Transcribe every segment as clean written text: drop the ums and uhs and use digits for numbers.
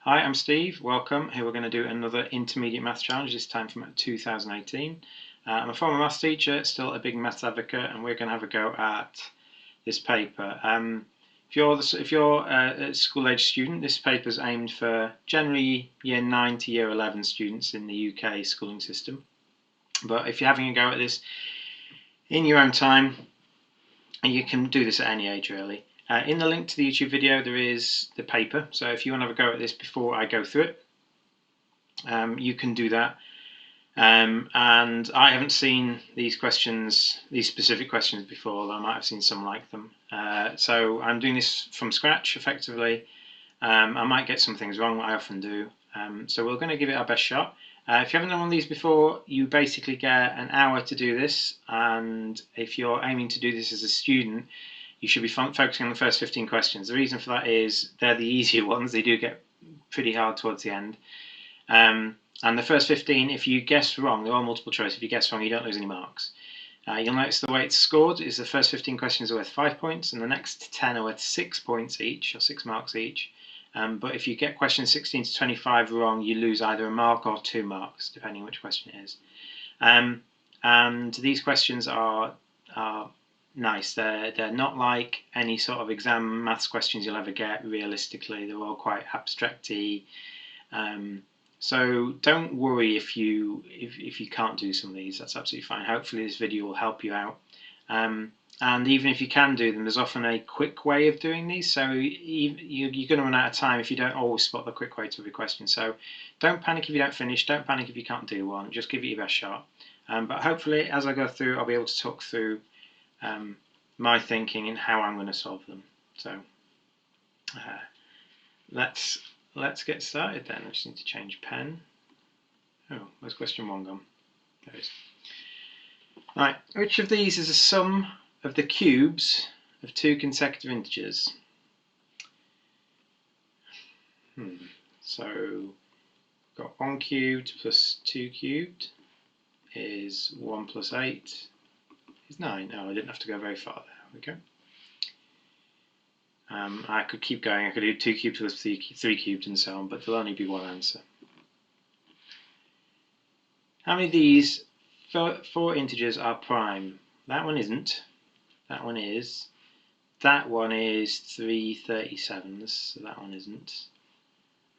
Hi, I'm Steve. Welcome. Here we're going to do another intermediate maths challenge, this time from 2018. I'm a former maths teacher, still a big maths advocate, and we're going to have a go at this paper. If you're a school-age student, this paper is aimed for generally year 9 to year 11 students in the UK schooling system. But if you're having a go at this in your own time, you can do this at any age really. In the link to the YouTube video there is the paper, so if you want to have a go at this before I go through it, you can do that. And I haven't seen these specific questions before, though I might have seen some like them. So I'm doing this from scratch effectively. I might get some things wrong, I often do. So we're going to give it our best shot. If you haven't done one of these before, you basically get an hour to do this, and if you're aiming to do this as a student, you should be focusing on the first 15 questions. The reason for that is they're the easier ones. They do get pretty hard towards the end. And the first 15, if you guess wrong, they're all multiple choice. If you guess wrong, you don't lose any marks. You'll notice the way it's scored is the first 15 questions are worth 5 points, and the next 10 are worth 6 points each, or 6 marks each. But if you get questions 16 to 25 wrong, you lose either a mark or 2 marks, depending on which question it is. And these questions are nice. They're not like any sort of exam maths questions you'll ever get realistically. They're all quite abstract-y. So don't worry if you can't do some of these. That's absolutely fine. Hopefully this video will help you out. And even if you can do them, there's often a quick way of doing these, so you're going to run out of time if you don't always spot the quick way to every question. So don't panic if you don't finish, don't panic if you can't do one, just give it your best shot. But hopefully as I go through, I'll be able to talk through my thinking and how I'm going to solve them. So let's get started then. I just need to change pen. Oh, where's question 1 gone? There it is. Right, which of these is a sum of the cubes of 2 consecutive integers? So we've got 1 cubed plus 2 cubed is 1 plus 8 is 9. Oh, I didn't have to go very far there. We go. I could keep going. I could do 2 cubed plus 3 cubed and so on, but there'll only be one answer. How many of these 4 integers are prime? That one isn't. That one is. That one is 3 37s, so that one isn't.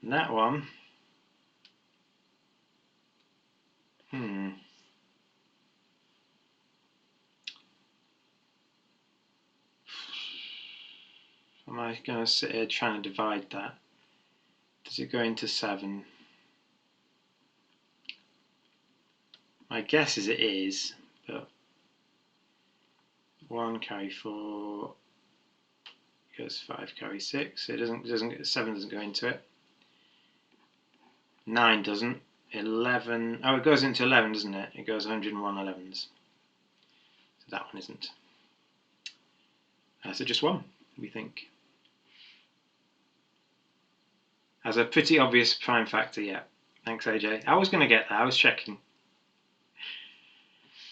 And that one, am I going to sit here trying to divide that? Does it go into 7? My guess is it is, but 1 carry 4 goes 5 carry 6. So it doesn't 7 doesn't go into it. 9 doesn't. 11. Oh, it goes into 11, doesn't it? It goes 101 11s. So that one isn't. So just 1, we think. Has a pretty obvious prime factor, yeah. Thanks, AJ. I was going to get that. I was checking.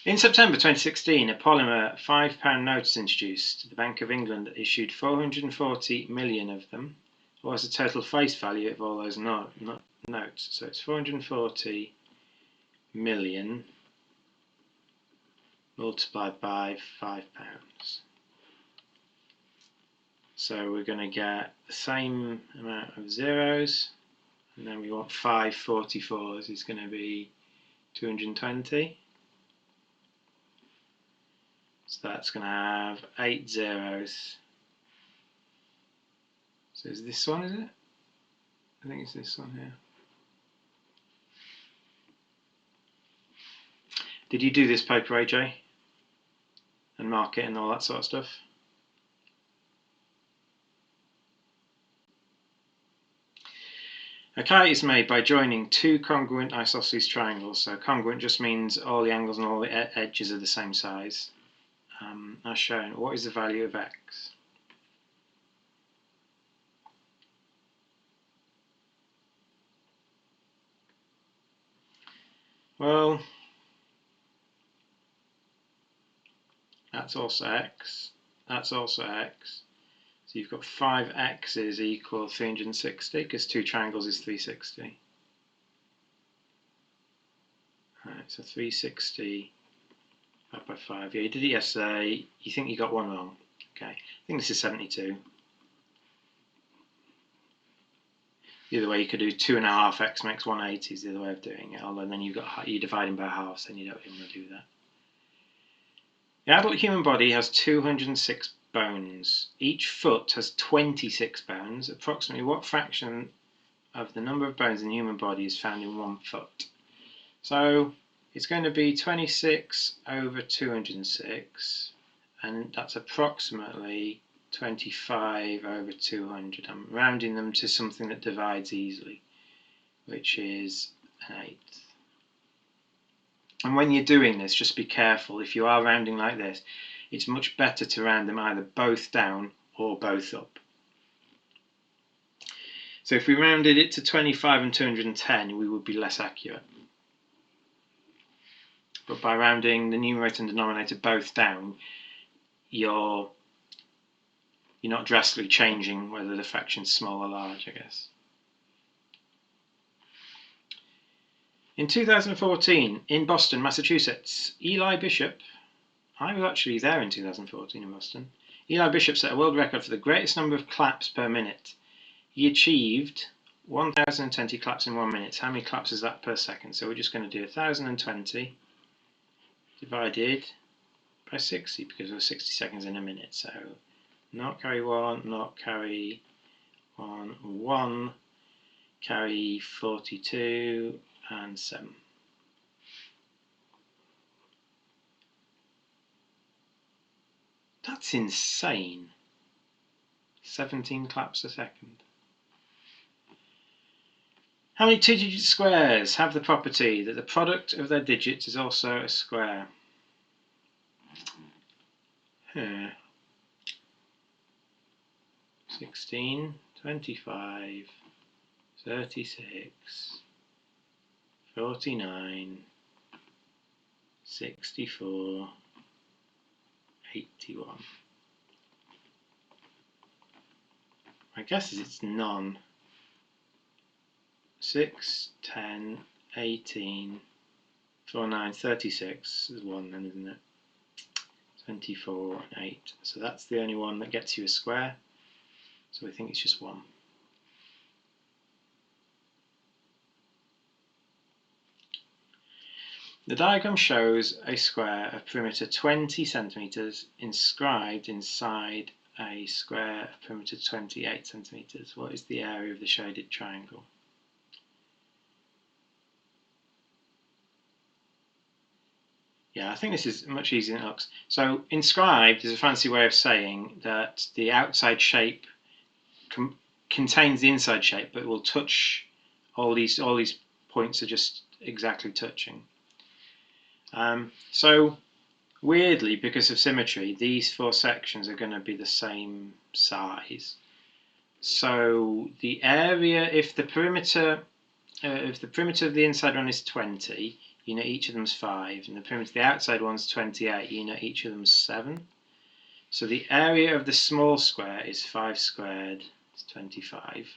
In September 2016, a polymer £5 note is introduced. The Bank of England issued 440 million of them. What's the total face value of all those notes? So it's 440 million multiplied by £5. So we're going to get the same amount of zeros, and then we want 5 44s is going to be 220. So that's going to have 8 zeros. So is this one, is it? I think it's this one here. Did you do this paper, AJ? And mark it and all that sort of stuff? A kite is made by joining 2 congruent isosceles triangles. So congruent just means all the angles and all the edges are the same size. As shown, what is the value of x? Well, that's also x. That's also x. So you've got 5x is equal 360 because 2 triangles is 360. Alright, so 360 divided by 5. Yeah, you did it yesterday. You think you got one wrong. Okay, I think this is 72. The other way you could do 2.5x makes 180 is the other way of doing it. Although then you're dividing by halves, then you don't even want to do that. The adult human body has 206 bones. Each foot has 26 bones. Approximately what fraction of the number of bones in the human body is found in 1 foot? So it's going to be 26 over 206, and that's approximately 25 over 200. I'm rounding them to something that divides easily, which is an eighth. And when you're doing this, just be careful. If you are rounding like this, it's much better to round them either both down or both up. So if we rounded it to 25 and 210, we would be less accurate. But by rounding the numerator and denominator both down, you're not drastically changing whether the fraction's small or large, I guess. In 2014, in Boston, Massachusetts, Eli Bishop, I was actually there in 2014 in Boston, Eli Bishop set a world record for the greatest number of claps per minute. He achieved 1,020 claps in 1 minute. How many claps is that per second? So we're just going to do 1,020 divided by 60 because we're 60 seconds in a minute. So not carry 1, not carry 1, 1, carry 42 and 7. That's insane. 17 claps a second. How many two-digit squares have the property that the product of their digits is also a square? 16, 25, 36, 49, 64, 81. My guess is it's none. 6, 10, 18, 4, 9, 36 is 1 then, isn't it? 24 and 8. So that's the only one that gets you a square. So we think it's just 1. The diagram shows a square of perimeter 20 centimeters inscribed inside a square of perimeter 28 centimeters. What is the area of the shaded triangle? Yeah, I think this is much easier than it looks. So inscribed is a fancy way of saying that the outside shape contains the inside shape, but it will touch all these points are just exactly touching. So weirdly, because of symmetry, these 4 sections are going to be the same size. So the area, if the perimeter of the inside one is 20, you know each of them is 5, and the perimeter of the outside one's 28, you know each of them is 7. So the area of the small square is 5 squared, is 25.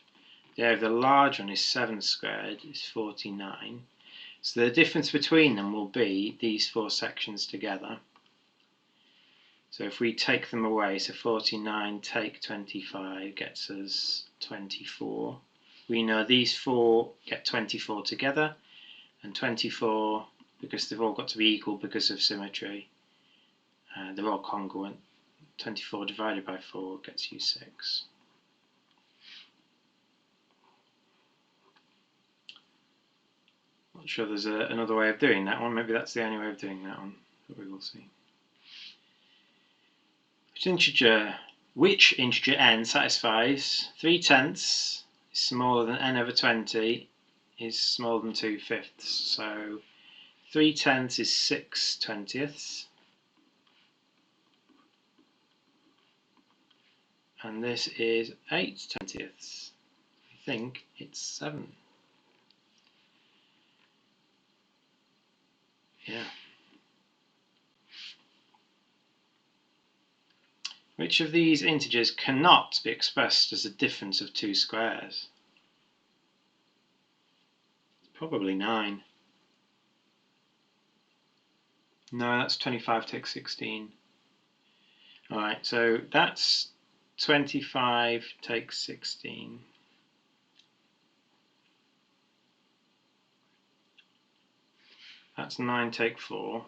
The area of the large one is 7 squared, is 49. So the difference between them will be these 4 sections together. So if we take them away, so 49 take 25 gets us 24. We know these 4 get 24 together, and 24, because they've all got to be equal because of symmetry, they're all congruent. 24 divided by 4 gets you 6. Not sure there's another way of doing that one. Maybe that's the only way of doing that one, but we will see. Which integer n satisfies 3/10 is smaller than n over 20 is smaller than 2/5. So 3/10 is 6/20, and this is 8/20. I think it's 7. Yeah. Which of these integers cannot be expressed as a difference of two squares? Probably 9. No, that's 25 take 16. Alright, so that's 25 take 16. That's 9 take 4.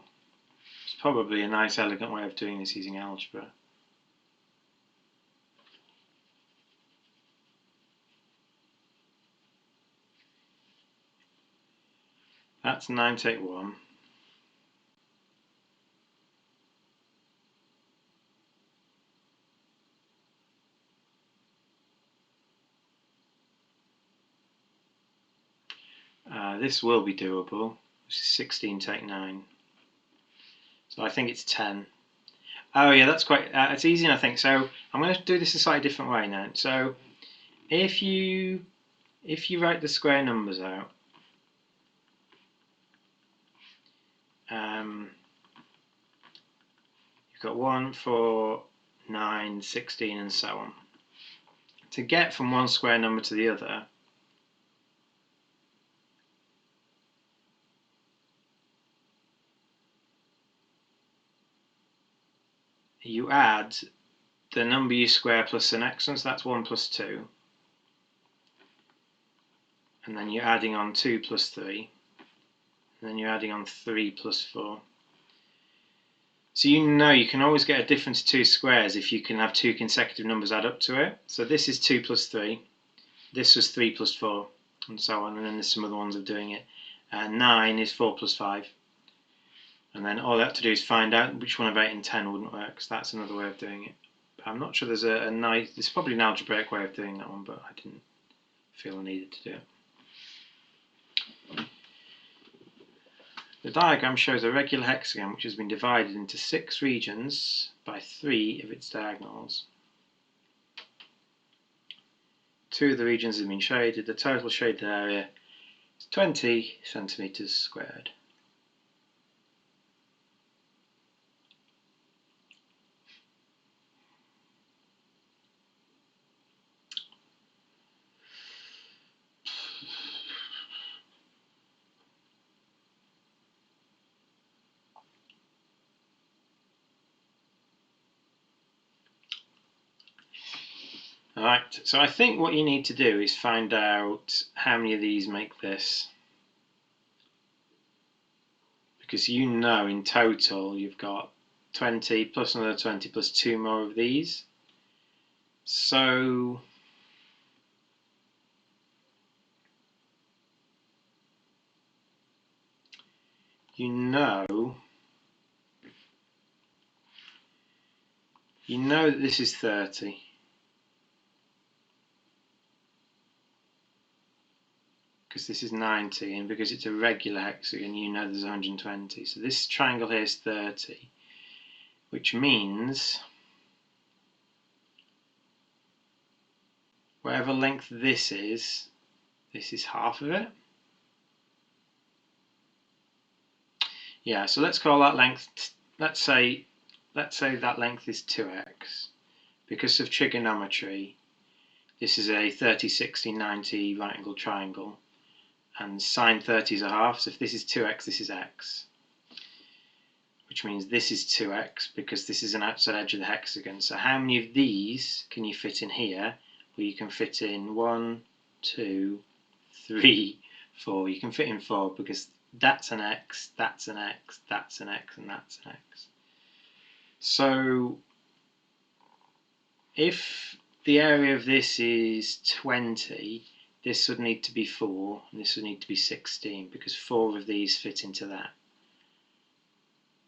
It's probably a nice elegant way of doing this using algebra. That's 9 take 1. This will be doable. This is 16 take 9. So I think it's 10. Oh yeah, that's quite, it's easy enough, I think. So I'm going to do this a slightly different way now. So if you write the square numbers out, you've got 1, 4, 9, 16 and so on. To get from one square number to the other, you add the number you square plus the next one, so that's 1 plus 2. And then you're adding on 2 plus 3. And then you're adding on 3 plus 4. So you know you can always get a difference of two squares if you can have two consecutive numbers add up to it. So this is 2 plus 3. This was 3 plus 4, and so on. And then there's some other ones of doing it. And 9 is 4 plus 5. And then all I have to do is find out which one of 8 and 10 wouldn't work. So that's another way of doing it. But I'm not sure there's a nice... There's probably an algebraic way of doing that one, but I didn't feel I needed to do it. The diagram shows a regular hexagon which has been divided into 6 regions by 3 of its diagonals. 2 of the regions have been shaded. The total shaded area is 20 centimeters squared. Alright, so I think what you need to do is find out how many of these make this. Because you know in total you've got 20 plus another 20 plus 2 more of these. So you know that this is 30. Because this is 90, and because it's a regular hexagon, you know there's 120. So this triangle here is 30, which means whatever length this is half of it. Yeah, so let's call that length, let's say that length is 2x. Because of trigonometry, this is a 30, 60, 90 right angle triangle. And sine 30 is a half, so if this is 2x, this is x. Which means this is 2x, because this is an outside edge of the hexagon. So how many of these can you fit in here? Well, you can fit in 1, 2, 3, 4. You can fit in 4, because that's an x, that's an x, that's an x, and that's an x. So if the area of this is 20, this would need to be 4, and this would need to be 16, because 4 of these fit into that,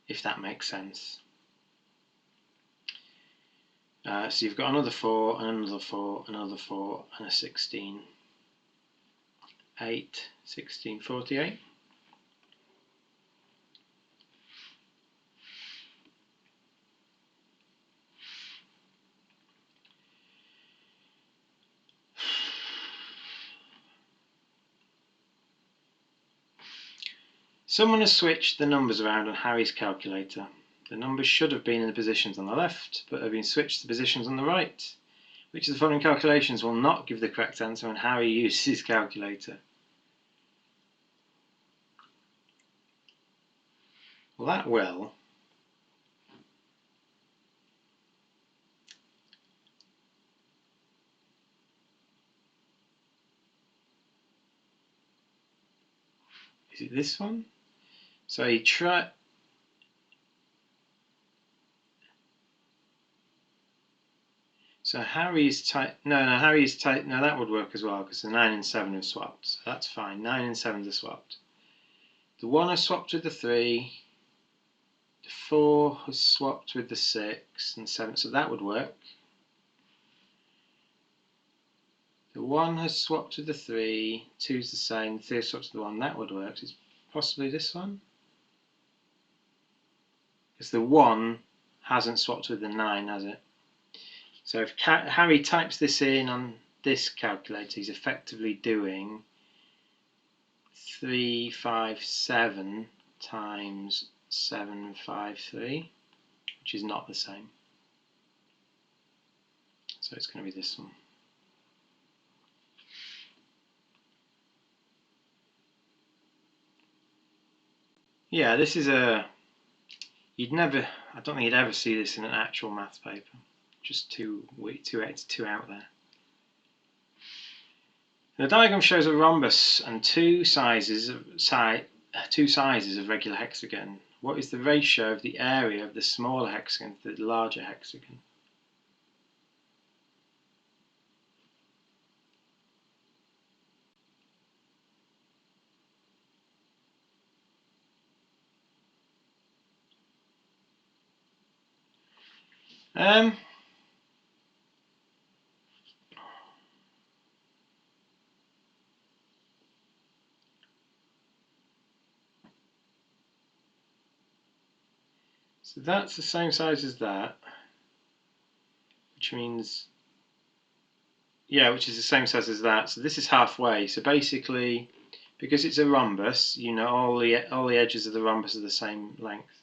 if that makes sense. So you've got another 4, and another 4, another 4, and a 16. 8, 16, 48. Someone has switched the numbers around on Harry's calculator. The numbers should have been in the positions on the left, but have been switched to positions on the right. Which of the following calculations will not give the correct answer and how he uses his calculator? Well, that will. Is it this one? So he tried. So Harry's type. No, Harry's type. No, that would work as well because the 9 and 7 are swapped. So that's fine. 9 and 7 are swapped. The 1 is swapped with the 3. The 4 is swapped with the 6 and 7. So that would work. The 1 has swapped with the 3. 2 is the same. The 3 has swapped with the 1. That would work. So it's possibly this one. Because the 1 hasn't swapped with the 9, has it? So if Harry types this in on this calculator, he's effectively doing 357 times 753, which is not the same. So it's going to be this one. Yeah, this is a... You'd never... I don't think you'd ever see this in an actual maths paper. Just too out there. The diagram shows a rhombus and two sizes of regular hexagon. What is the ratio of the area of the smaller hexagon to the larger hexagon? So that's the same size as that, which means, yeah, which is the same size as that. So this is halfway. So basically, because it's a rhombus, you know, all the edges of the rhombus are the same length,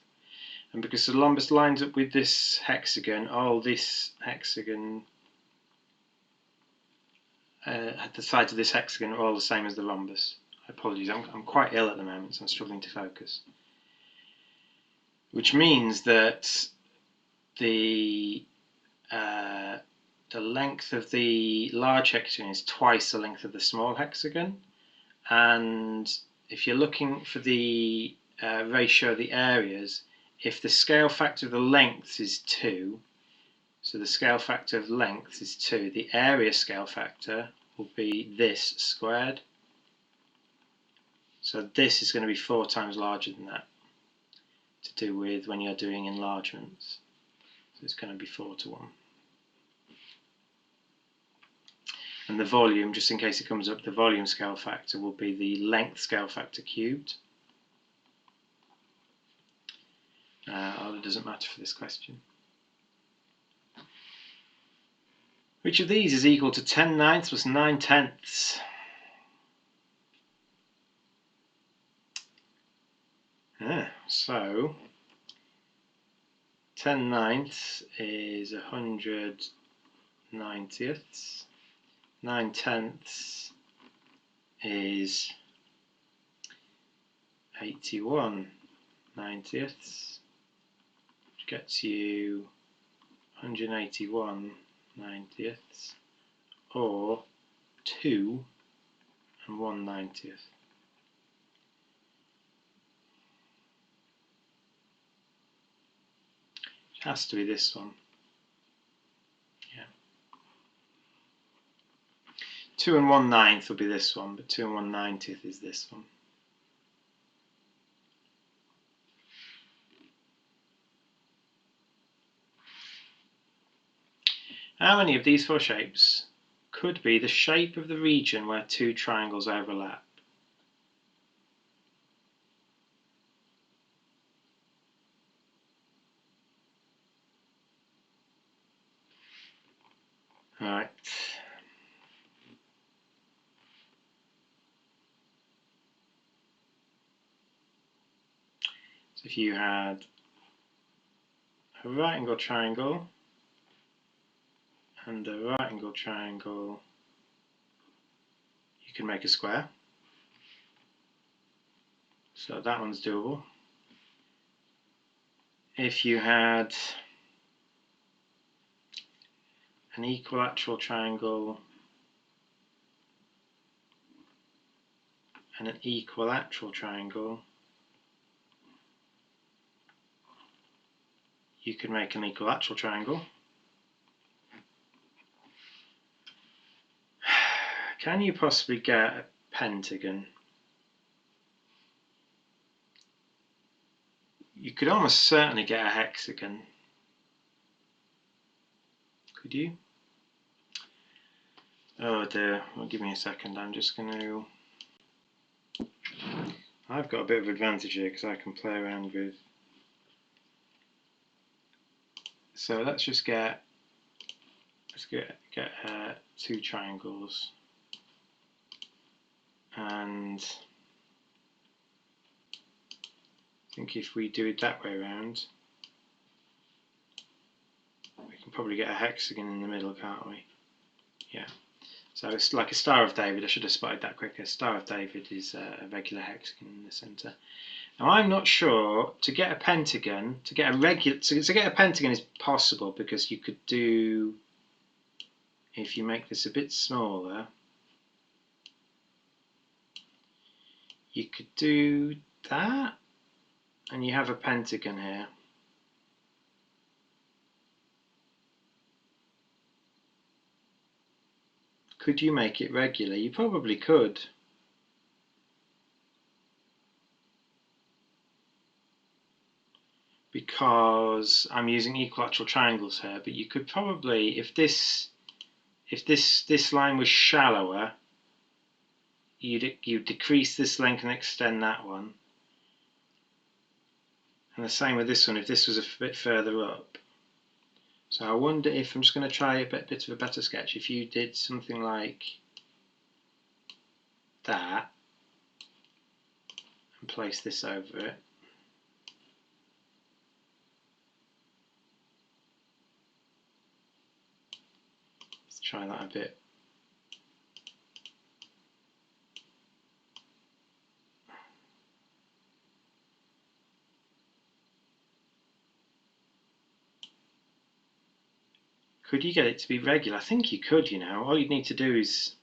and because the rhombus lines up with this hexagon, all this hexagon, the sides of this hexagon are all the same as the rhombus. Apologies, I'm quite ill at the moment, so I'm struggling to focus. Which means that the length of the large hexagon is twice the length of the small hexagon, and if you're looking for the ratio of the areas, if the scale factor of the lengths is 2, so the scale factor of length is 2, the area scale factor will be this squared. So this is going to be 4 times larger than that, to do with when you're doing enlargements. So it's going to be 4 to 1. And the volume, just in case it comes up, the volume scale factor will be the length scale factor cubed. It doesn't matter for this question. Which of these is equal to 10 ninths plus 9 tenths? So 10 ninths is 100 90ths. 9 tenths is 81 90ths, which gets you 181 90ths, or 2 and 1 90th. It has to be this one. 2 and 1 ninth will be this one, but 2 and 1 90th is this one. How many of these 4 shapes could be the shape of the region where 2 triangles overlap? Alright. So if you had a right angle triangle and a right angle triangle, you can make a square. So that one's doable. If you had an equilateral triangle and an equilateral triangle, you can make an equilateral triangle. Can you possibly get a pentagon? You could almost certainly get a hexagon. Could you? Oh dear, well, give me a second, I'm just going to... I've got a bit of advantage here because I can play around with... So let's just get two triangles, and I think if we do it that way around, we can probably get a hexagon in the middle, can't we? Yeah. So it's like a Star of David. I should have spotted that quicker. Star of David is a regular hexagon in the centre. Now I'm not sure, to get a pentagon, to get a pentagon is possible, because you could do, if you make this a bit smaller, you could do that, and you have a pentagon here. Could you make it regular? You probably could. Because I'm using equilateral triangles here, but you could probably, if this line was shallower, you'd decrease this length and extend that one. And the same with this one, if this was a bit further up. So I wonder if, I'm just going to try a bit of a better sketch, if you did something like that and place this over it. Let's try that a bit. Could you get it to be regular? I think you could, you know. All you'd need to do is,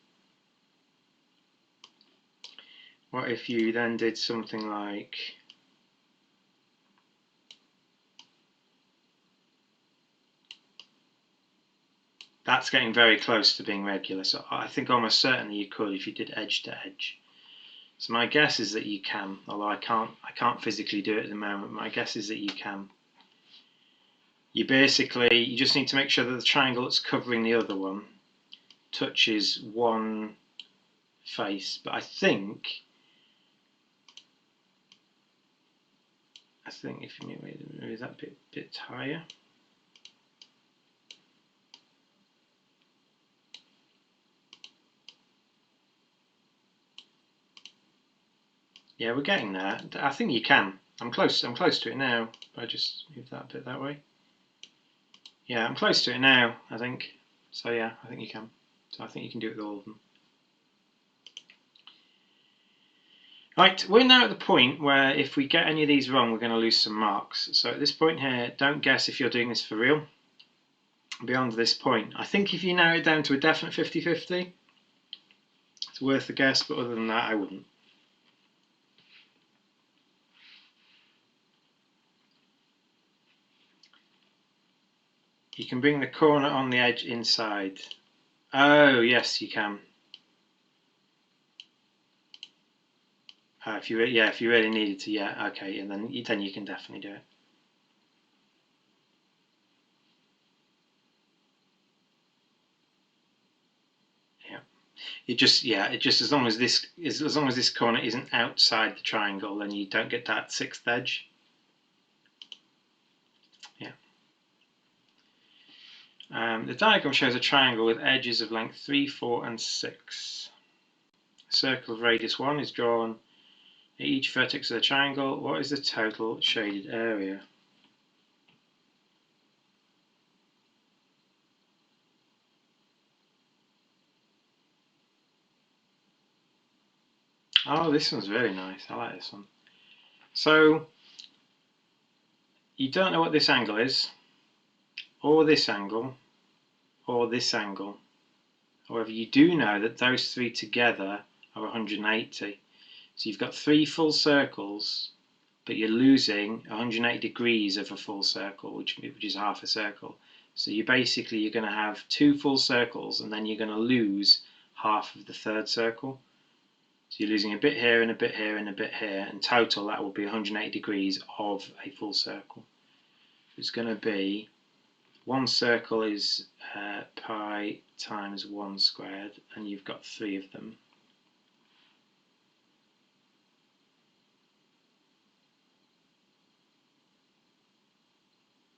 what if you then did something like, that's getting very close to being regular, so I think almost certainly you could if you did edge to edge. So my guess is that you can, although I can't physically do it at the moment. My guess is that you can. You just need to make sure that the triangle that's covering the other one touches one face. But I think if you move that bit higher. Yeah, we're getting there. I think you can. I'm close to it now. If I just move that bit that way. Yeah, I'm close to it now, I think. So yeah, I think you can. So I think you can do it with all of them. Right, we're now at the point where if we get any of these wrong, we're going to lose some marks. So at this point here, don't guess if you're doing this for real. Beyond this point, I think if you narrow it down to a definite 50-50, it's worth a guess, but other than that, I wouldn't. You can bring the corner on the edge inside. Oh, yes, you can. If you really needed to, yeah, okay, and then you can definitely do it. Yeah, it just as long as this corner isn't outside the triangle, then you don't get that sixth edge. The diagram shows a triangle with edges of length 3, 4 and 6. A circle of radius 1 is drawn at each vertex of the triangle. What is the total shaded area? Oh, this one's very nice. I like this one. So, you don't know what this angle is, or this angle, or this angle. However, you do know that those three together are 180. So you've got three full circles, but you're losing 180 degrees of a full circle, which is half a circle. So you're going to have two full circles, and then you're going to lose half of the third circle. So you're losing a bit here and a bit here and a bit here. In total, that will be 180 degrees of a full circle. It's going to be, one circle is pi times 1 squared, and you've got three of them.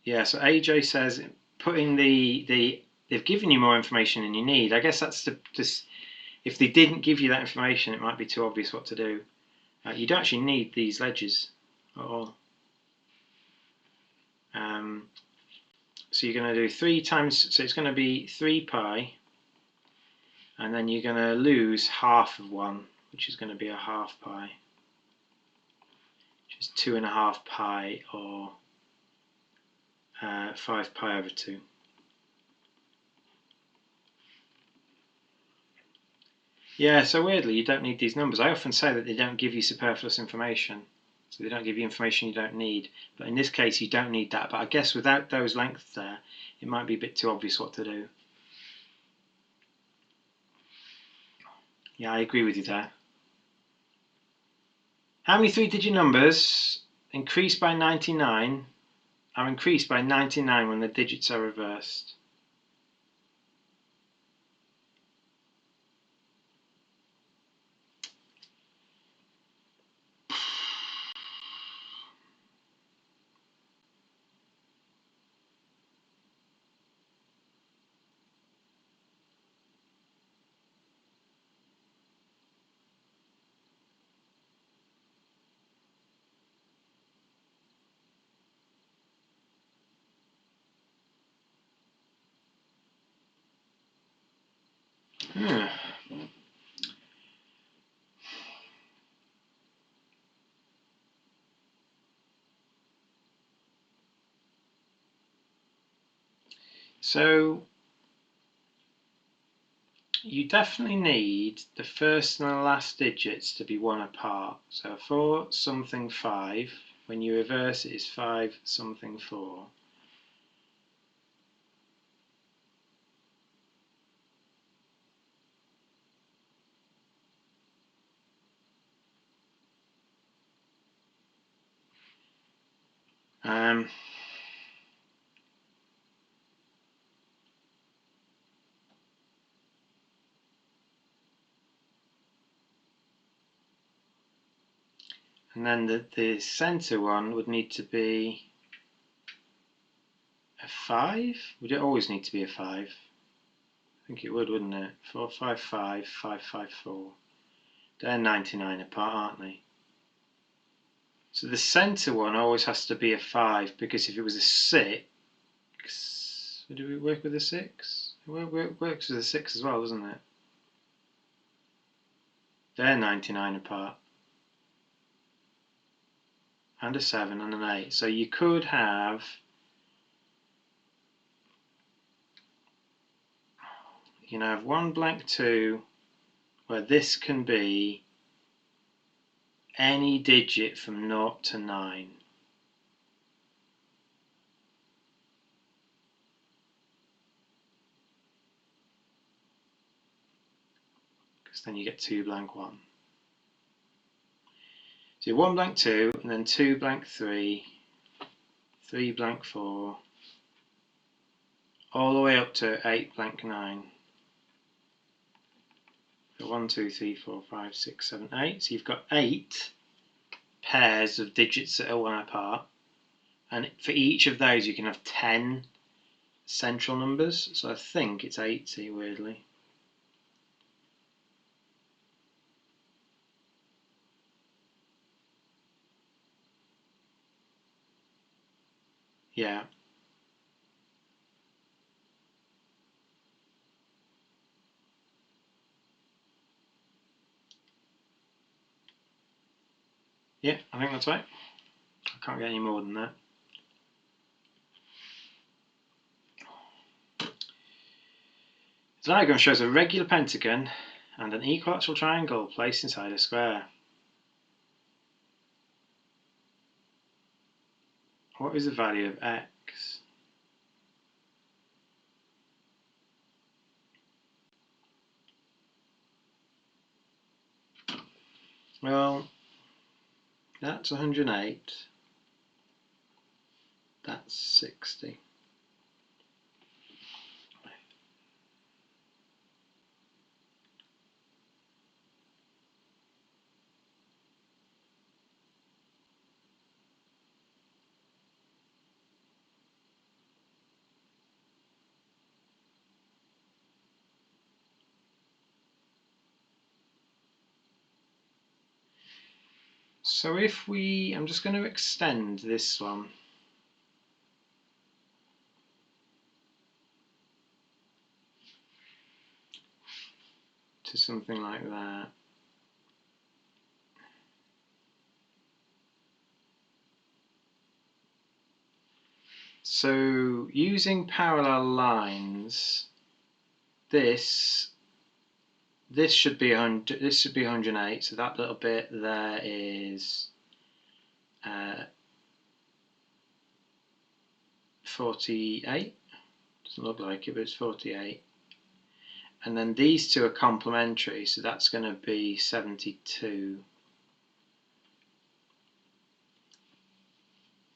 Yeah, so AJ says putting they've given you more information than you need. I guess that's just, if they didn't give you that information, it might be too obvious what to do. You don't actually need these ledges at all. So you're going to do 3 times, so it's going to be 3 pi, and then you're going to lose half of 1, which is going to be a half pi, which is 2.5 pi, or 5 pi over 2. Yeah, so weirdly, you don't need these numbers. I often say that they don't give you superfluous information. So they don't give you information you don't need. But in this case, you don't need that. But I guess without those lengths there, it might be a bit too obvious what to do. Yeah, I agree with you there. How many three-digit numbers increase by 99 are increased by 99 when the digits are reversed? Hmm. So you definitely need the first and the last digits to be 1 apart. So 4 something 5, when you reverse it, is 5 something 4. Um, and then the center one would need to be a 5? Would it always need to be a 5? I think it would, wouldn't it? 4 5 5 5 5 4. They're 99 apart, aren't they? So the center one always has to be a 5, because if it was a 6, do we work with a 6? It works with a 6 as well, doesn't it? They're 99 apart. And a 7 and an 8. So you could have, you know, have 1 blank 2, where this can be any digit from 0 to 9. Because then you get 2 blank 1. So 1 blank 2, and then 2 blank 3, 3 blank 4, all the way up to 8 blank 9. So 1, 2, 3, 4, 5, 6, 7, 8. So you've got 8 pairs of digits that are 1 apart. And for each of those, you can have 10 central numbers. So I think it's 80, weirdly. Yeah. Yeah, I think that's right. I can't get any more than that. The diagram shows a regular pentagon and an equilateral triangle placed inside a square. What is the value of x? Well, that's 108. That's 60. So if I'm just going to extend this one to something like that. So using parallel lines, this should be 108. So that little bit there is 48. Doesn't look like it, but it's 48. And then these two are complementary, so that's going to be 72.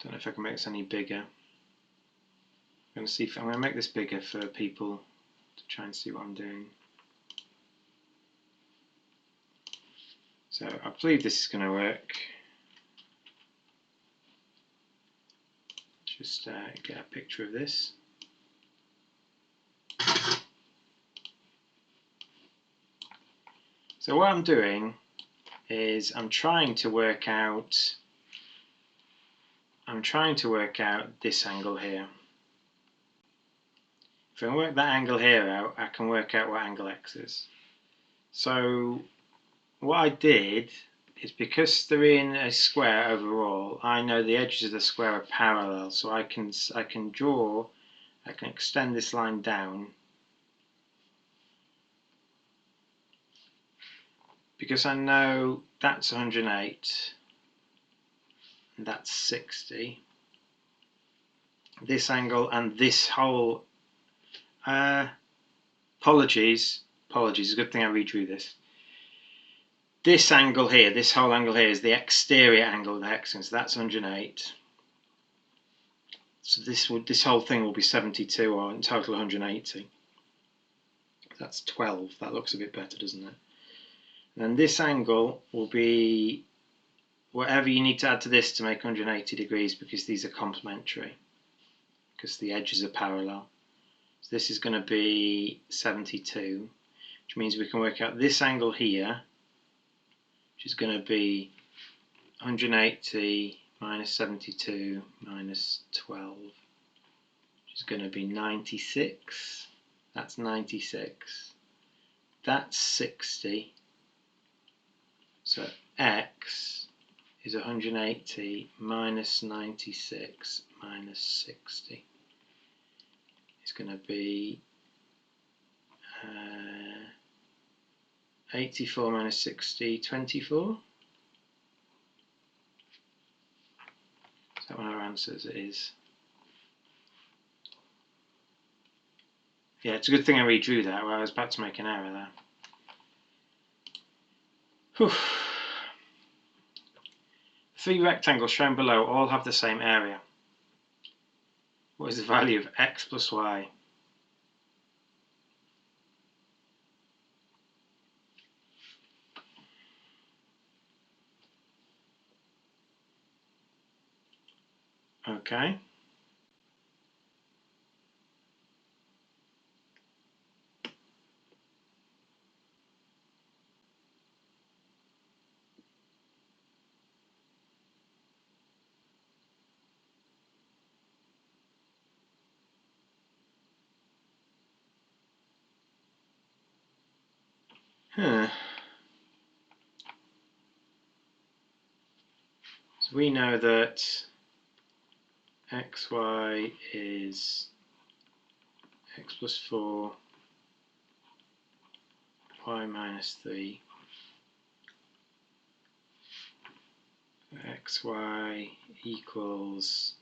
Don't know if I can make this any bigger. I'm going to make this bigger for people to try and see what I'm doing. So I believe this is going to work. Just get a picture of this. So what I'm doing is I'm trying to work out this angle here. If I can work that angle here out, I can work out what angle x is. So what I did is, because they're in a square overall, I know the edges of the square are parallel, so I can extend this line down. Because I know that's 108 and that's 60. This angle and this whole apologies, it's a good thing I redrew this. This angle here, this whole angle here, is the exterior angle of the hexagon, so that's 108. So this whole thing will be 72, or in total 180. That's 12. That looks a bit better, doesn't it? And then this angle will be whatever you need to add to this to make 180 degrees, because these are complementary, because the edges are parallel. So this is going to be 72, which means we can work out this angle here, which is going to be 180 minus 72 minus 12, which is going to be 96. That's 96. That's 60. So x is 180 minus 96 minus 60. It's going to be 84 minus 60, 24. Is that one of our answers? It is. Yeah, it's a good thing I redrew that, where I was about to make an error there. Whew. 3 rectangles shown below all have the same area. What is the value of x plus y? Okay. Huh. So we know that xy is x plus 4, y minus 3, xy equals,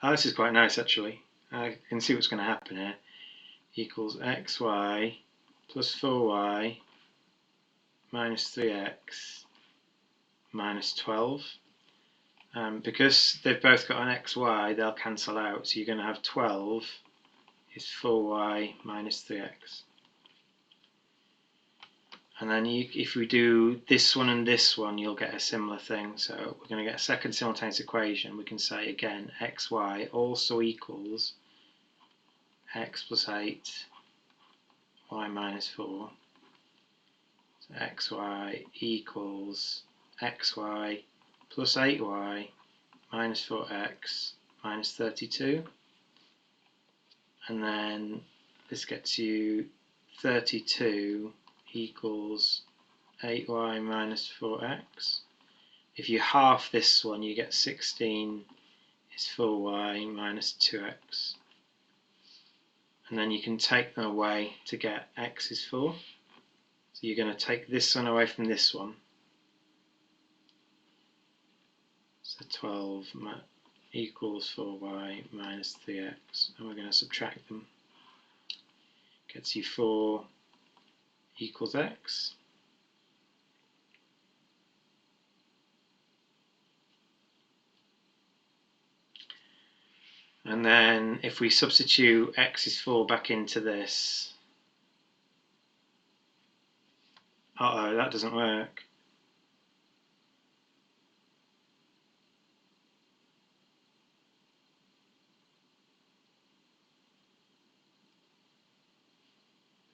oh, this is quite nice actually, I can see what's going to happen here, equals xy plus 4y minus 3x minus 12. Because they've both got an xy, they'll cancel out, so you're going to have 12 is 4y minus 3x. And then if we do this one and this one, you'll get a similar thing. So we're going to get a second simultaneous equation. We can say again xy also equals x plus 8 y minus 4. So xy equals xy plus 8y minus 4x minus 32. And then this gets you 32 equals 8y minus 4x. If you half this one, you get 16 is 4y minus 2x. And then you can take them away to get x is 4. So you're going to take this one away from this one. So 12 equals 4y minus 3x. And we're going to subtract them. Gets you 4 equals x. And then if we substitute x is 4 back into this, uh-oh, that doesn't work.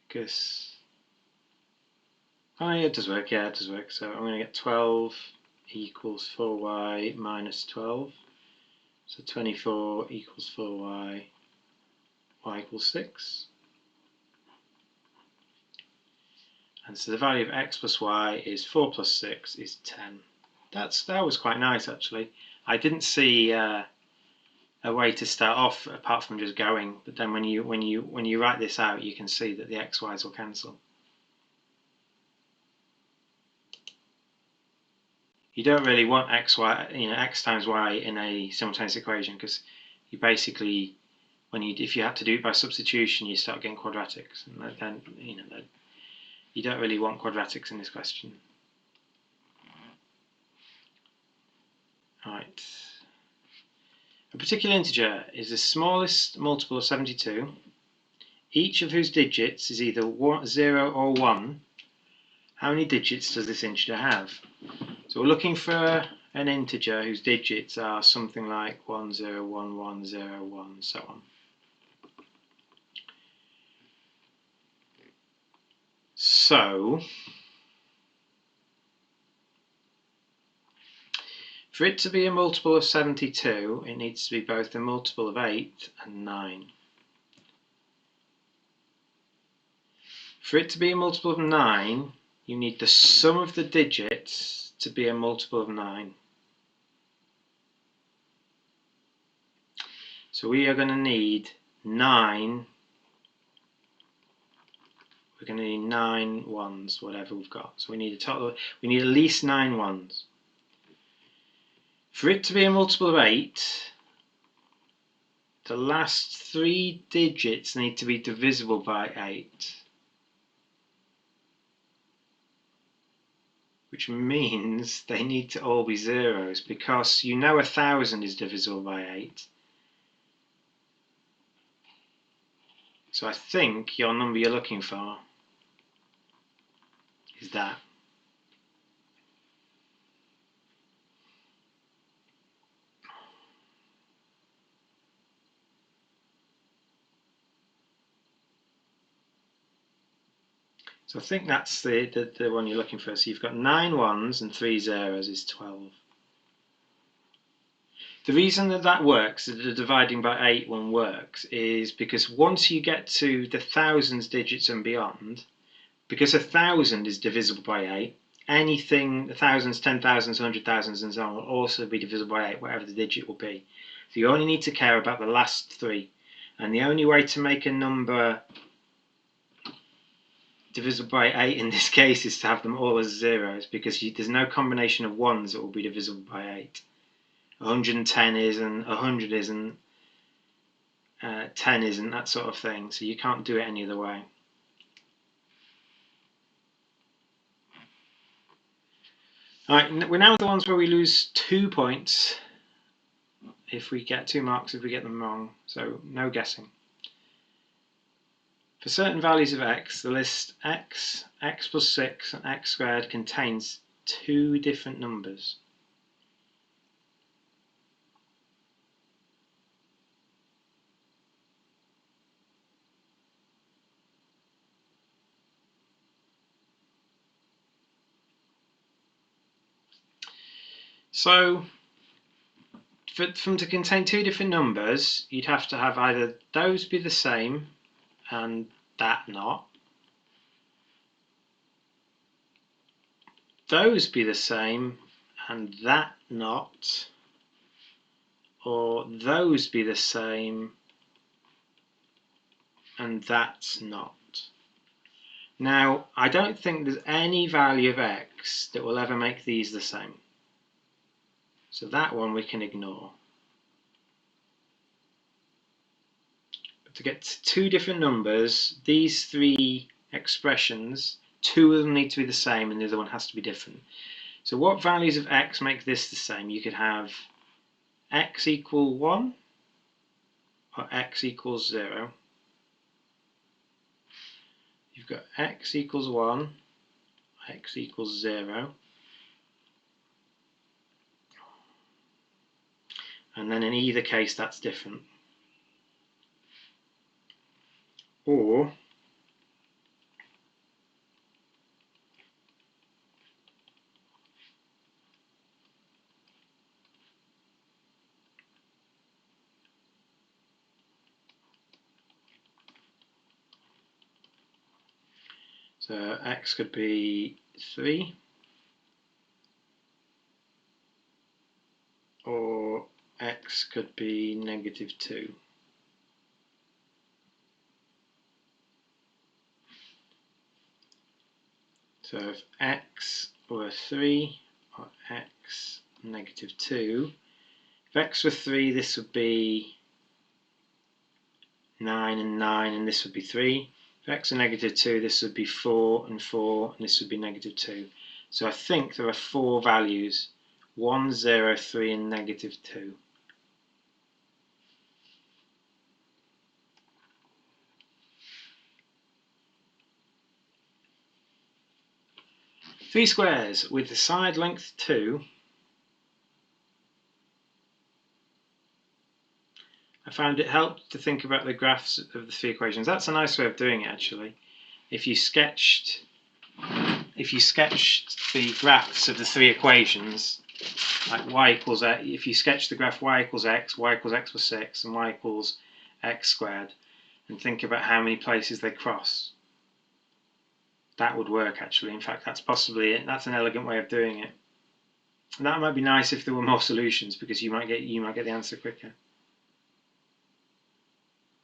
Because, oh yeah, it does work, yeah, it does work. So I'm going to get 12 equals 4y minus 12. So 24 equals 4y, y equals 6. And so the value of x plus y is 4 plus 6 is 10. That was quite nice actually. I didn't see a way to start off apart from just going, but then when you write this out, you can see that the xy's will cancel. You don't really want x times y in a simultaneous equation, because you basically, if you have to do it by substitution, you start getting quadratics, and then you don't really want quadratics in this question. Right. A particular integer is the smallest multiple of 72, each of whose digits is either 0 or 1. How many digits does this integer have? So we're looking for an integer whose digits are something like 1, 0, 1, 1, 0, 1, so on. So, for it to be a multiple of 72, it needs to be both a multiple of 8 and 9. For it to be a multiple of 9, you need the sum of the digits to be a multiple of 9. So we are going to need 9. We're going to need 9 ones, whatever we've got. So we need a total. We need at least 9 ones. For it to be a multiple of 8, the last 3 digits need to be divisible by 8. Which means they need to all be zeros, because 1,000 is divisible by 8. So I think your number you're looking for is that. So I think that's the one you're looking for. So you've got 9 ones and 3 zeros is 12. The reason that works, that the dividing by 8 one works, is because once you get to the thousands digits and beyond, because 1,000 is divisible by 8, anything, the thousands, 10,000s, 100,000s and so on will also be divisible by 8, whatever the digit will be. So you only need to care about the last three. And the only way to make a number divisible by 8 in this case is to have them all as zeros, because there's no combination of ones that will be divisible by 8. 110 isn't, 100 isn't, 10 isn't, that sort of thing. So you can't do it any other way. Alright, we're now at the ones where we lose 2 points if we get 2 marks if we get them wrong, so no guessing. For certain values of x, the list x, x plus 6 and x squared contains 2 different numbers. So for them to contain 2 different numbers, you'd have to have either those be the same and that not, those be the same and that not, or those be the same and that's not. Now, I don't think there's any value of x that will ever make these the same. So that one we can ignore. But to get to 2 different numbers, these 3 expressions, 2 of them need to be the same and the other one has to be different. So what values of x make this the same? You could have x equal 1 or x equals 0. You've got x equals 1, x equals 0. And then in either case that's different. Or so x could be 3, or x could be -2. So if x were 3 or x -2, if x were 3 this would be 9 and 9 and this would be 3. If x were -2 this would be 4 and 4 and this would be -2. So I think there are 4 values, 1, 0, 3 and -2. Three squares with the side length 2. I found it helped to think about the graphs of the 3 equations. That's a nice way of doing it actually. If you sketched the graphs of the 3 equations, like y equals x, if you sketch the graph y equals x plus 6, and y equals x squared, and think about how many places they cross, that would work actually. In fact, that's possibly it. That's an elegant way of doing it. And that might be nice if there were more solutions, because you might get the answer quicker.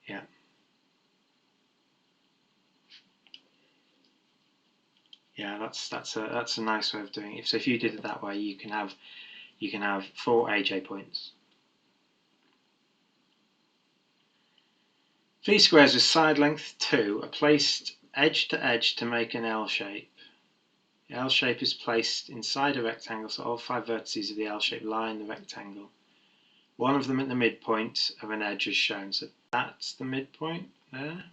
Yeah. Yeah, that's a nice way of doing it. So if you did it that way, you can have 4 AJ points. 3 squares with side length 2 are placed edge to edge to make an L shape. The L shape is placed inside a rectangle, so all 5 vertices of the L shape line the rectangle. One of them at the midpoint of an edge is shown, so that's the midpoint there.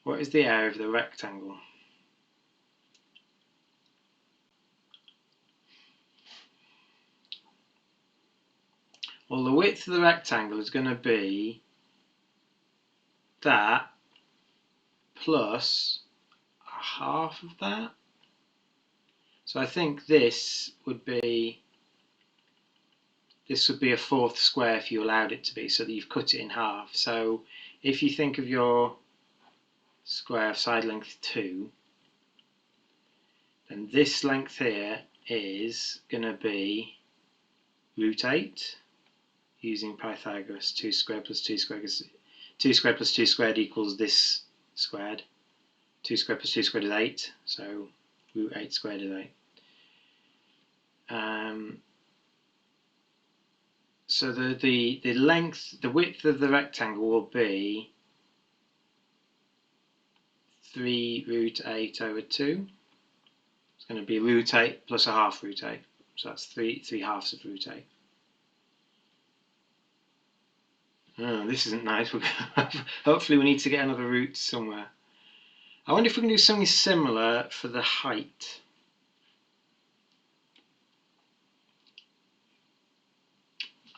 What is the area of the rectangle? Well, the width of the rectangle is going to be that plus half of that. So I think this would be a 4th square if you allowed it to be, so that you've cut it in half. So if you think of your square of side length 2, then this length here is going to be root 8 using Pythagoras. 2 squared plus 2 squared is 2 squared plus 2 squared equals this squared. 2 squared plus 2 squared is 8, so root 8 squared is 8. So the length, the width of the rectangle will be 3 root 8 over 2. It's going to be root 8 plus a half root 8. So that's 3 halves of root 8. Oh, this isn't nice. Hopefully we need to get another root somewhere. I wonder if we can do something similar for the height.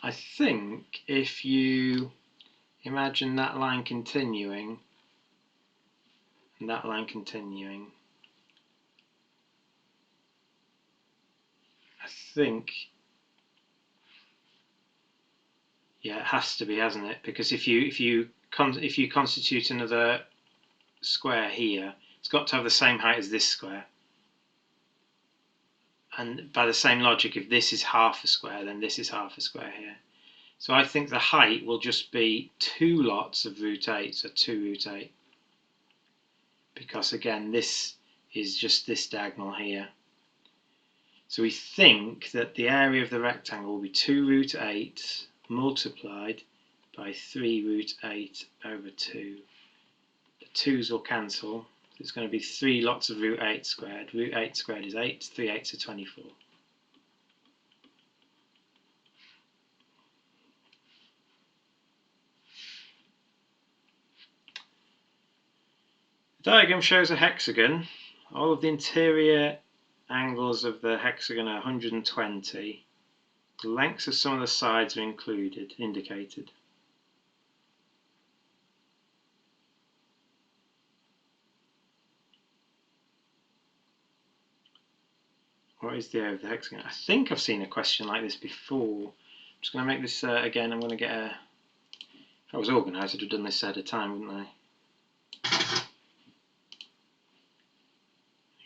I think if you imagine that line continuing and that line continuing, I think, yeah, it has to be, hasn't it? Because if you constitute another square here, it's got to have the same height as this square. And by the same logic, if this is half a square, then this is half a square here. So I think the height will just be 2 lots of root 8, so 2 root 8. Because again, this is just this diagonal here. So we think that the area of the rectangle will be 2 root 8 multiplied by 3 root 8 over 2. The 2's will cancel. It's going to be 3 lots of root 8 squared. Root 8 squared is 8. 3 8s are 24. The diagram shows a hexagon. All of the interior angles of the hexagon are 120. The lengths of some of the sides are indicated. What is the area of the hexagon? I think I've seen a question like this before. I'm just going to make this again. I'm going to get a... If I was organised, I'd have done this at a time, wouldn't I?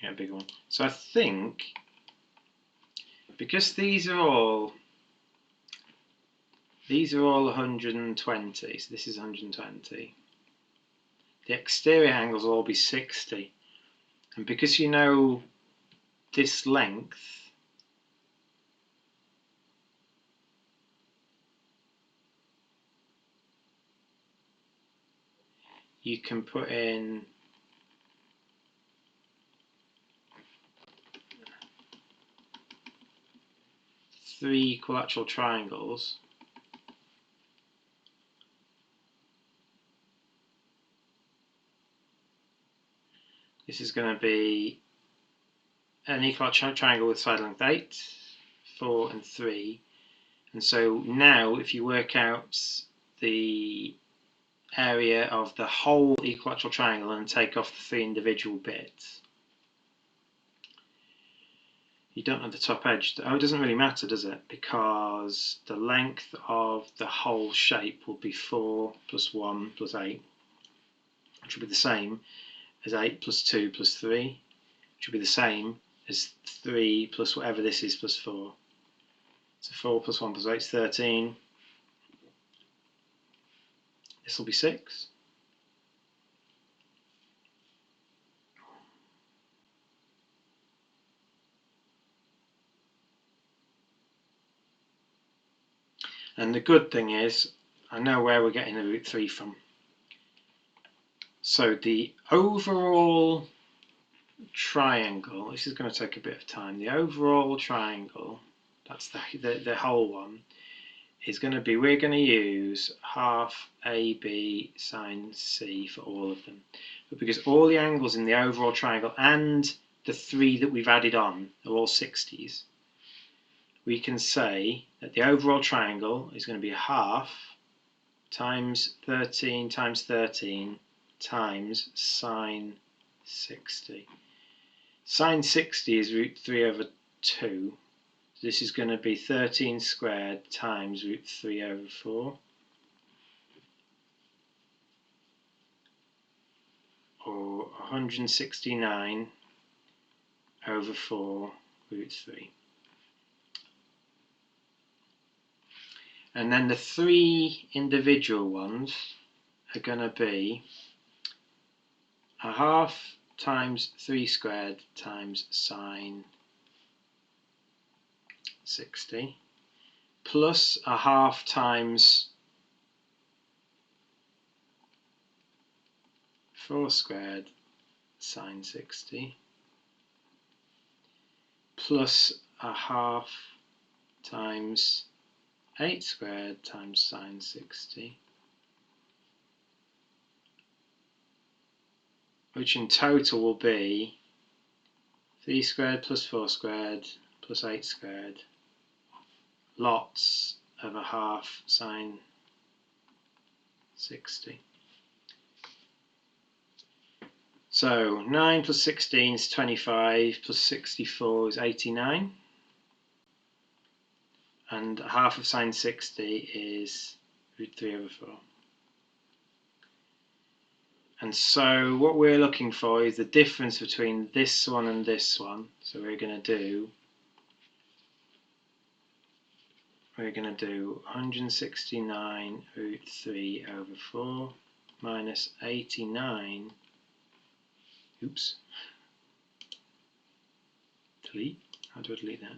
Get a bigger one. So I think, because these are all 120, so this is 120. The exterior angles will all be 60. And because you know this length, you can put in three equilateral triangles. This is going to be an equilateral triangle with side length 8, 4 and 3. And so now if you work out the area of the whole equilateral triangle and take off the 3 individual bits, you don't have the top edge. Oh, it doesn't really matter, does it? Because the length of the whole shape will be 4 plus 1 plus 8, which will be the same as 8 plus 2 plus 3, which will be the same as 3 plus whatever this is plus 4. So 4 plus 1 plus 8 is 13. This will be 6. And the good thing is, I know where we're getting the root 3 from. So the overall triangle, this is going to take a bit of time, the overall triangle, that's the whole one, is going to be, we're going to use half AB sine C for all of them. But because all the angles in the overall triangle and the 3 that we've added on are all 60s, we can say that the overall triangle is going to be half times 13 times 13 times sine 60. Sine 60 is root 3 over 2. So this is going to be 13 squared times root 3 over 4. Or 169 over 4 root 3. And then the 3 individual ones are going to be a half times 3 squared times sine 60 plus a half times 4 squared sine 60 plus a half times 8 squared times sine 60, which in total will be 3 squared plus 4 squared plus 8 squared, lots of a half sine 60. So 9 plus 16 is 25, plus 64 is 89, and half of sine 60 is root 3 over 4. And so what we're looking for is the difference between this one and this one. So we're going to do 169 root 3 over 4 minus 89. Oops. Delete? How do I delete that?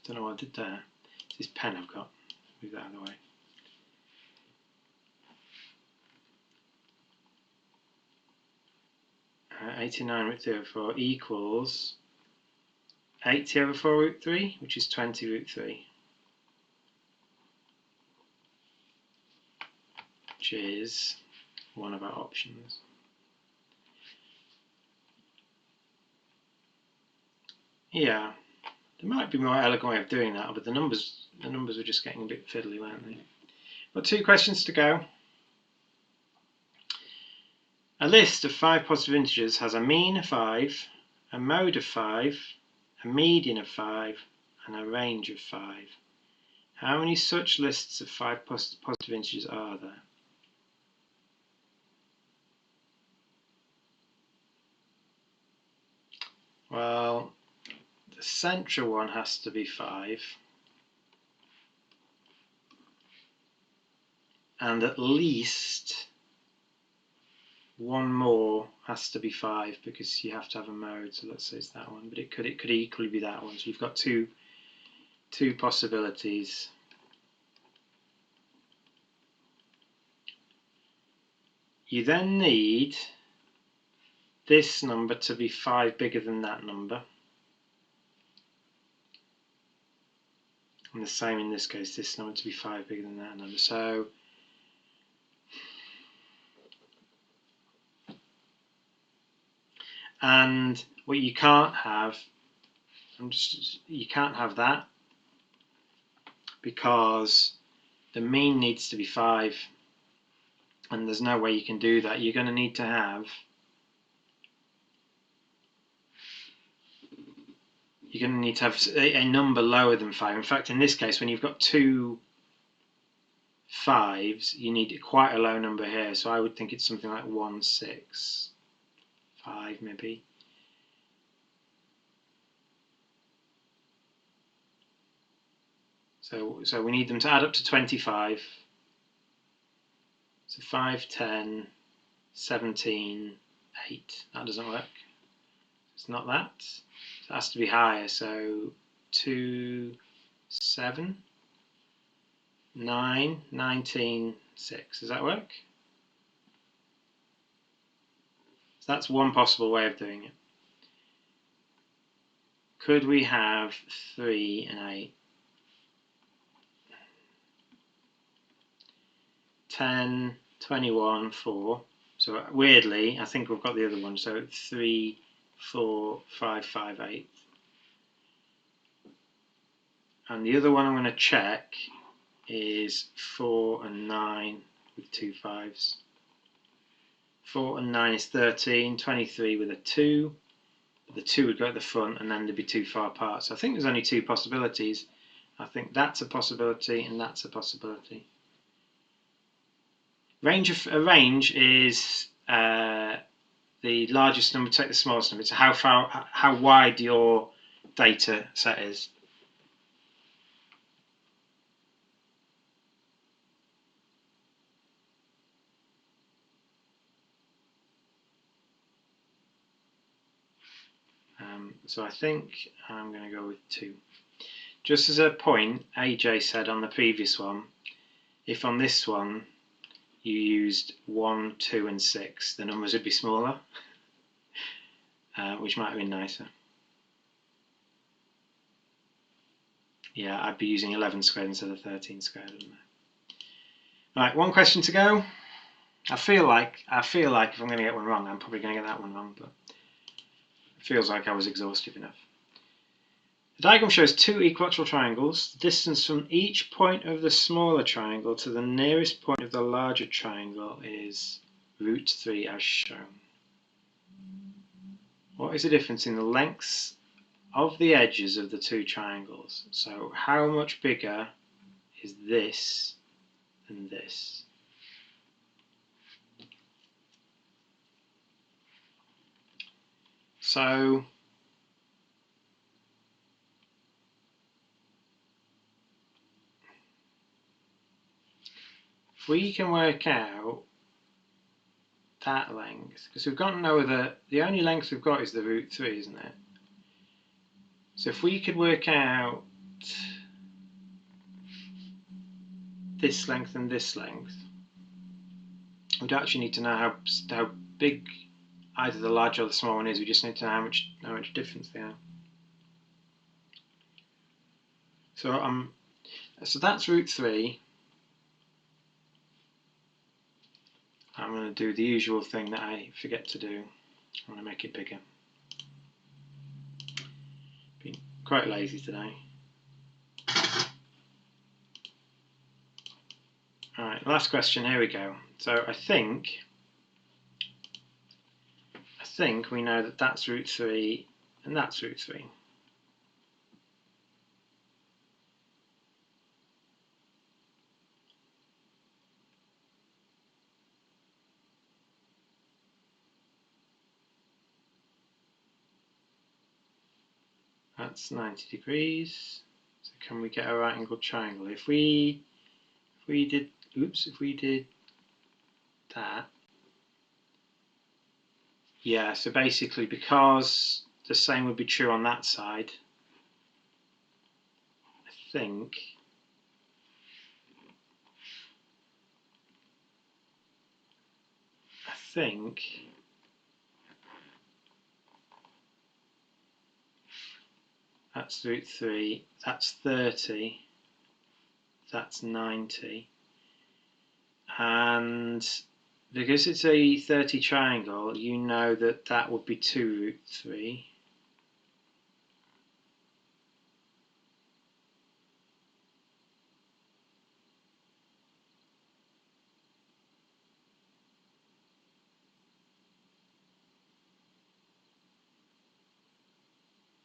Don't know what I did there. It's this pen I've got. Move that out of the way. Uh, 89 root 3 over 4 equals 80 over 4 root 3, which is 20 root 3. Which is one of our options. Yeah, there might be a more elegant way of doing that, but the numbers were just getting a bit fiddly, weren't they? Got 2 questions to go. A list of 5 positive integers has a mean of 5, a mode of 5, a median of 5, and a range of 5. How many such lists of 5 positive integers are there? Well, the central one has to be 5, and at least one more has to be 5 because you have to have a mode. So let's say it's that one, but it could equally be that one. So you've got two possibilities. You then need this number to be 5 bigger than that number. And the same in this case, this number to be 5 bigger than that number. So and what you can't have, you can't have that because the mean needs to be 5, and there's no way you can do that. You're going to need to have a number lower than 5. In fact, in this case, when you've got 2 5s, you need quite a low number here. So I would think it's something like 165 maybe. So we need them to add up to 25. So 5, 10, 17, 8. That doesn't work. It's not that. So it has to be higher. So 2, 7, 9, 19, 6. Does that work? So that's one possible way of doing it. Could we have 3 and 8? 10, 21, 4. So weirdly, I think we've got the other one. So 3, 4, 5, 5, 8. And the other one I'm going to check is 4 and 9 with 2 5s. 4 and 9 is 13, 23 with a 2. The 2 would go at the front and then they'd be too far apart. So I think there's only 2 possibilities. I think that's a possibility and that's a possibility. A range is the largest number take the smallest number. It's how wide your data set is. So I think I'm going to go with 2. Just as a point, AJ said on the previous one, if on this one you used 1, 2 and 6, the numbers would be smaller, which might have been nicer. Yeah, I'd be using 11 squared instead of 13 squared, wouldn't I? Right, one question to go. I feel like if I'm going to get one wrong, I'm probably going to get that one wrong, but it feels like I was exhaustive enough. The diagram shows 2 equilateral triangles. The distance from each point of the smaller triangle to the nearest point of the larger triangle is √3 as shown. What is the difference in the lengths of the edges of the 2 triangles? So how much bigger is this than this? So if we can work out that length, because we've got to know that the only length we've got is the √3, isn't it? So if we could work out this length and this length, we'd actually need to know how big either the large or the small one is. We just need to know how much difference they are. So that's √3. I'm going to do the usual thing that I forget to do. I'm going to make it bigger. Been quite lazy today. Alright, last question, here we go. So I think we know that that's √3 and that's √3. That's 90 degrees. So can we get a right angled triangle? If we did that, yeah, so basically because the same would be true on that side, I think that's √3, that's 30, that's 90, and because it's a 30 triangle, you know that that would be 2 √3.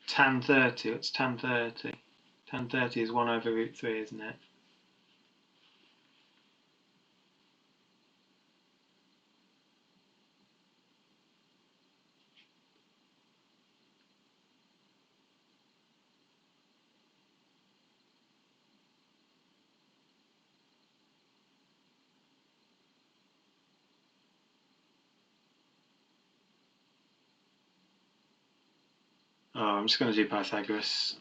Tan 30, what's tan 30? Tan 30 is 1 over √3, isn't it? Oh, I'm just going to do Pythagoras.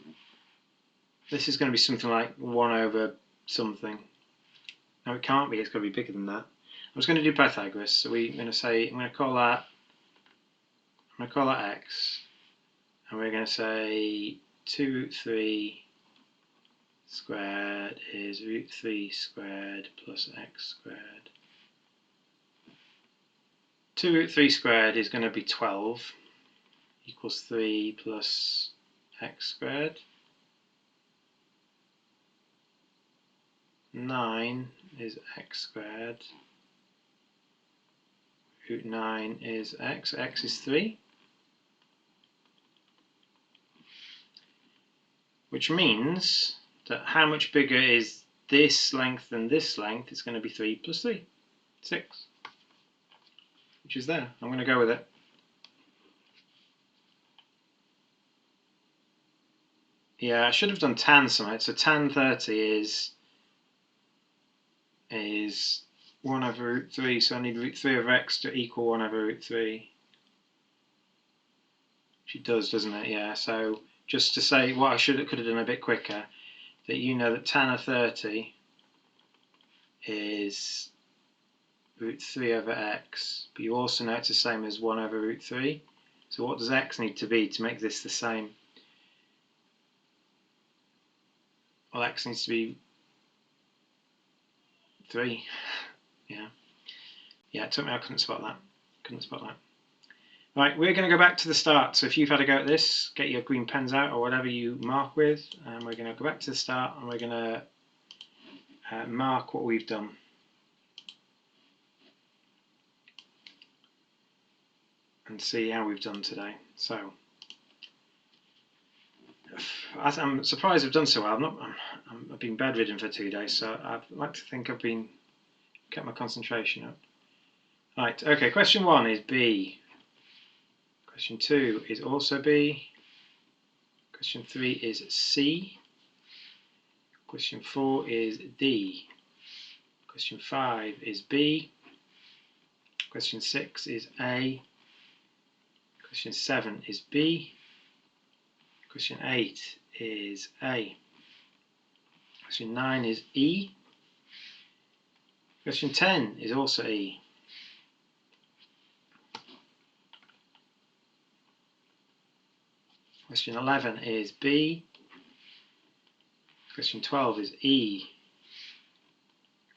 This is going to be something like 1 over something. No, it can't be, it's got to be bigger than that. I'm just going to do Pythagoras. So I'm going to call that x, and we're going to say 2 √3 squared is √3 squared plus x squared. 2 √3 squared is going to be 12 equals 3 plus x squared. 9 is x squared. √9 is x. X is 3. Which means that how much bigger is this length than this length? It's going to be 3 plus 3. 6. Which is there. I'm going to go with it. Yeah, I should have done tan somewhere. So tan 30 is 1 over root 3, so I need root 3 over x to equal 1 over root 3. Which it does, doesn't it? Yeah, so just to say what I could have done a bit quicker, that you know that tan of 30 is root 3 over x, but you also know it's the same as 1 over root 3. So what does x need to be to make this the same? Well, x needs to be 3. Yeah, it took me, I couldn't spot that. Right, we're going to go back to the start. So if you've had a go at this, get your green pens out or whatever you mark with, and we're going to go back to the start and we're going to mark what we've done. And see how we've done today. So I'm surprised I've done so well. I've been bedridden for 2 days, so I'd like to think I've kept my concentration up. Right, okay, question 1 is B. Question 2 is also B. Question 3 is C. Question 4 is D. Question 5 is B. Question 6 is A. Question 7 is B. Question 8 is A. Question 9 is E. Question 10 is also E. Question 11 is B. Question 12 is E.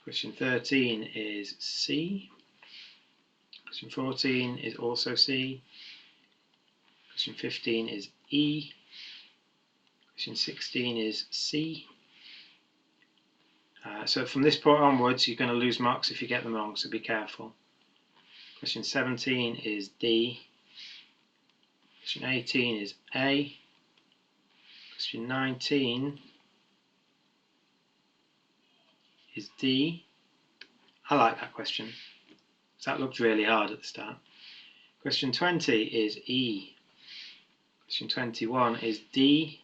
Question 13 is C. Question 14 is also C. Question 15 is E. Question 16 is C. So from this point onwards, you're going to lose marks if you get them wrong, so be careful. Question 17 is D. Question 18 is A. Question 19 is D. I like that question, so that looked really hard at the start. Question 20 is E. Question 21 is D.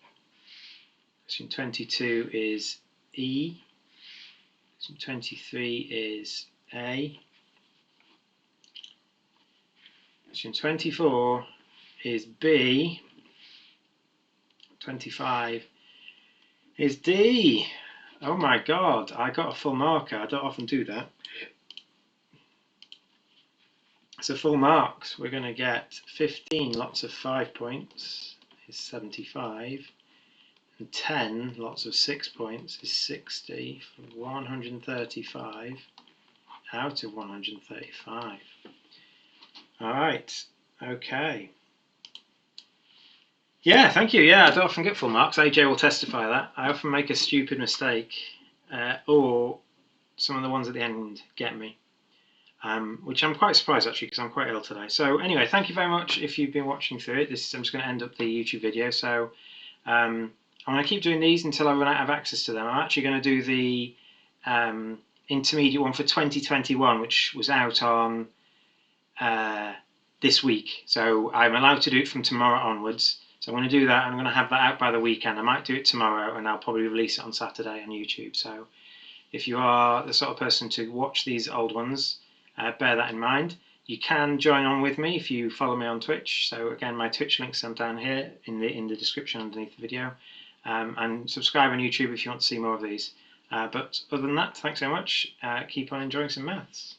Question 22 is E. Question 23 is A. Question 24 is B. 25 is D. Oh my god, I got a full marker. I don't often do that. So full marks, we're going to get 15 lots of 5 points is 75, and 10 lots of 6 points is 60 from 135 out of 135. Alright, okay. Yeah, thank you. Yeah, I don't often get full marks. AJ will testify that. I often make a stupid mistake, or some of the ones at the end get me. Which I'm quite surprised actually, because I'm quite ill today. So anyway, thank you very much if you've been watching through it. I'm just going to end up the YouTube video. So I'm going to keep doing these until I run out of access to them. I'm actually going to do the intermediate one for 2021, which was out on this week. So I'm allowed to do it from tomorrow onwards. So I'm going to do that. I'm going to have that out by the weekend. I might do it tomorrow, and I'll probably release it on Saturday on YouTube. So if you are the sort of person to watch these old ones, bear that in mind. You can join on with me if you follow me on Twitch. So again, my Twitch links are down here in the description underneath the video. And subscribe on YouTube if you want to see more of these. But other than that, thanks so much. Keep on enjoying some maths.